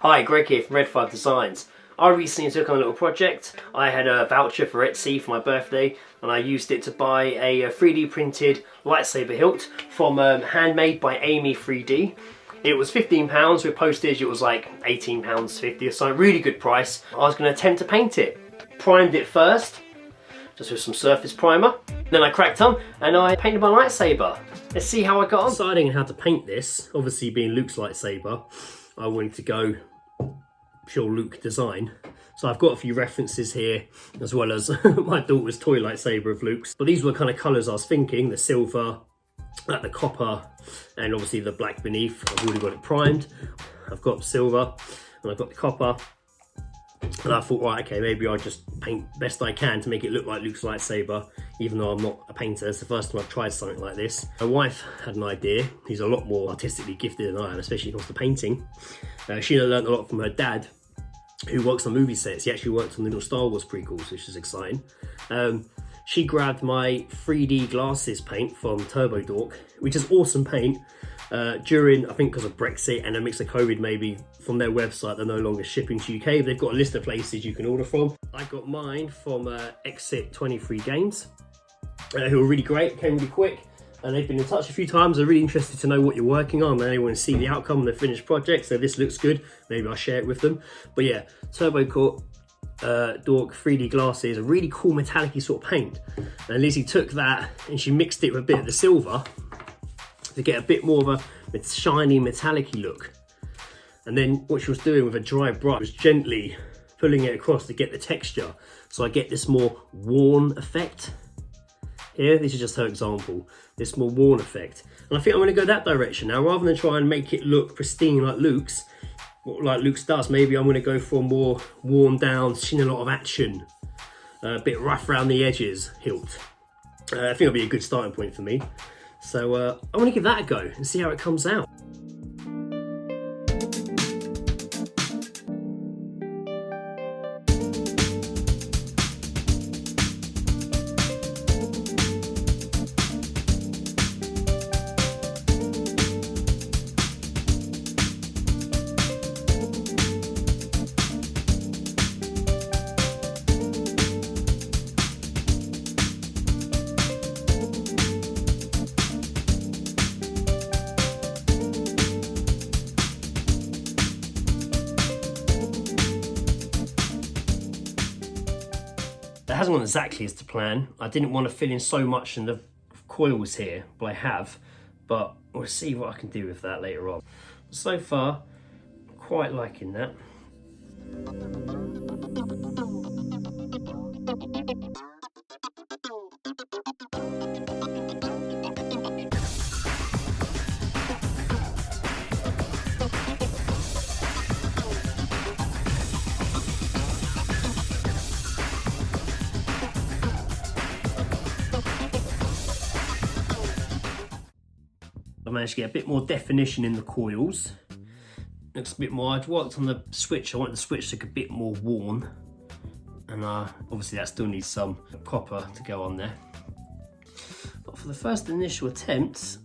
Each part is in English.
Hi, Greg here from Red5 Designs. I recently took on a little project. I had a voucher for Etsy for my birthday and I used it to buy a 3D printed lightsaber hilt from Handmade by Amy 3D. It was £15, with postage it was like £18.50 or something, really good price. I was going to attempt to paint it. Primed it first, just with some surface primer. Then I cracked on and I painted my lightsaber. Let's see how I got on. Deciding how to paint this, obviously being Luke's lightsaber, I wanted to go pure Luke design. So I've got a few references here, as well as my daughter's toy lightsaber of Luke's. But these were the kind of colours I was thinking, the silver, the copper, and obviously the black beneath. I've already got it primed. I've got silver, and I've got the copper. And I thought, right, okay, maybe I'll just paint best I can to make it look like Luke's lightsaber, even though I'm not a painter. It's the first time I've tried something like this. My wife had an idea. He's a lot more artistically gifted than I am, especially when it comes to painting. She learned a lot from her dad, who works on movie sets. He actually worked on the little Star Wars prequels, which is exciting. She grabbed my 3D glasses paint from Turbo Dork, which is awesome paint. During, I think because of Brexit and a mix of COVID maybe, from their website, they're no longer shipping to UK. They've got a list of places you can order from. I got mine from Exit 23 Games, who are really great, came really quick. And they've been in touch a few times. They're really interested to know what you're working on, and they want to see the outcome of the finished project. So this looks good, maybe I'll share it with them. But yeah, Turbo Dork 3D glasses, a really cool metallic-y sort of paint. And Lizzie took that and she mixed it with a bit of the silver to get a bit more of a shiny metallic-y look. And then what she was doing with a dry brush was gently pulling it across to get the texture. So I get this more worn effect. Here, this is just her example, this more worn effect. And I think I'm going to go that direction now, rather than try and make it look pristine like Luke's does. Maybe I'm going to go for a more worn down, seen a lot of action, a bit rough around the edges hilt. I think it'll be a good starting point for me. So I want to give that a go and see how it comes out. It hasn't gone exactly as to plan. I didn't want to fill in so much in the coils here, but I have. But we'll see what I can do with that later on. So far, quite liking that. I managed to get a bit more definition in the coils. Looks a bit more, I'd worked on the switch, I want the switch to look a bit more worn. And obviously that still needs some copper to go on there. But for the first initial attempt,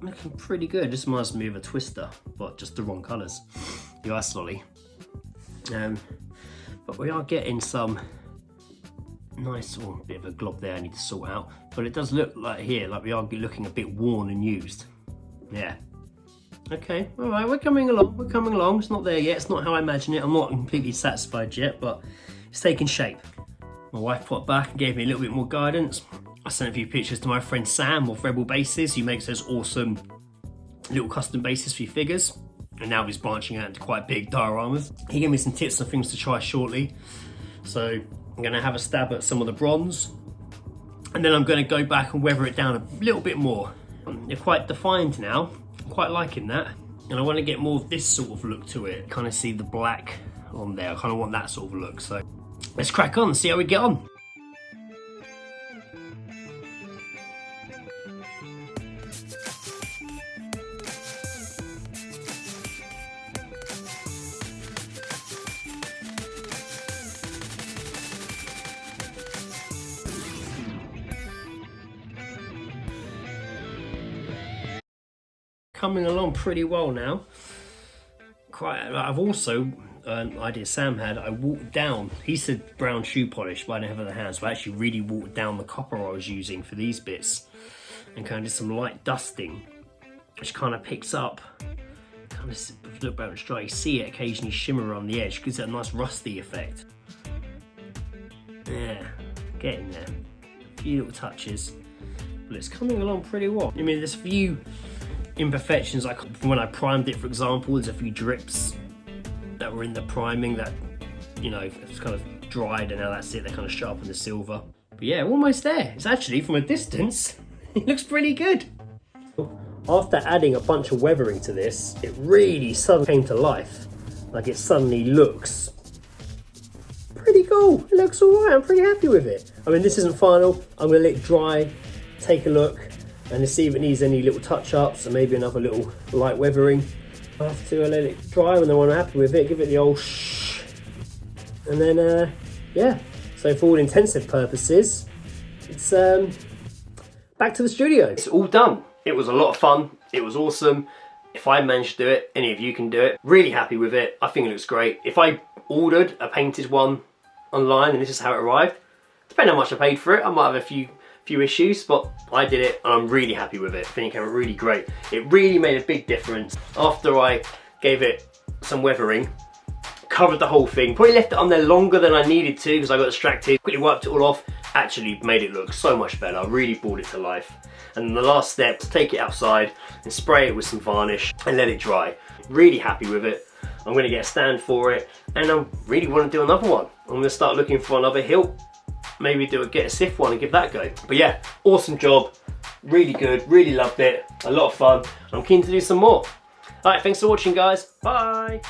looking pretty good. This reminds me of a twister, but just the wrong colours. The ice lolly. But we are getting some nice, bit of a glob there I need to sort out. But it does look like here, like we are looking a bit worn and used. Yeah. Okay, all right, we're coming along. It's not there yet, it's not how I imagine it. I'm not completely satisfied yet, but it's taking shape. My wife popped back and gave me a little bit more guidance. I sent a few pictures to my friend Sam of Rebel Bases, who makes those awesome little custom bases for your figures. And now he's branching out into quite big dioramas. He gave me some tips and things to try shortly. So I'm gonna have a stab at some of the bronze. And then I'm gonna go back and weather it down a little bit more. They're quite defined now. I'm quite liking that. And I want to get more of this sort of look to it. Kind of see the black on there. I kind of want that sort of look. So let's crack on and see how we get on. Coming along pretty well now. I've also, idea Sam had, I watered down, he said brown shoe polish, but I didn't have it in the hand, so I actually really watered down the copper I was using for these bits, and kind of did some light dusting, which kind of picks up, kind of look back and try, you see it occasionally shimmer on the edge, gives it a nice rusty effect. Yeah, getting there. A few little touches, but it's coming along pretty well. I mean, there's a few imperfections, like when I primed it, for example, there's a few drips that were in the priming that, you know, it's kind of dried, and now that's it, they kind of sharpen the silver. But yeah, almost there. It's actually, from a distance, it looks pretty good. After adding a bunch of weathering to this, it really suddenly came to life. Like, it suddenly looks pretty cool. It looks alright, I'm pretty happy with it. I mean, this isn't final. I'm gonna let it dry, take a look, and to see if it needs any little touch-ups, and maybe another little light weathering. I have to let it dry, and then when I'm happy with it, give it the old shh. And then, yeah. So for all intensive purposes, it's back to the studio. It's all done. It was a lot of fun. It was awesome. If I managed to do it, any of you can do it. Really happy with it. I think it looks great. If I ordered a painted one online and this is how it arrived, depending on how much I paid for it, I might have a few issues, but I did it and I'm really happy with it. I think it came out really great. It really made a big difference. After I gave it some weathering, covered the whole thing, probably left it on there longer than I needed to because I got distracted, quickly wiped it all off, actually made it look so much better. I really brought it to life. And the last step, to take it outside and spray it with some varnish and let it dry. Really happy with it. I'm going to get a stand for it, and I really want to do another one. I'm going to start looking for another hilt, maybe get a Sith one and give that a go. But yeah, awesome job, really good, really loved it, a lot of fun. I'm keen to do some more. Alright, thanks for watching guys, bye!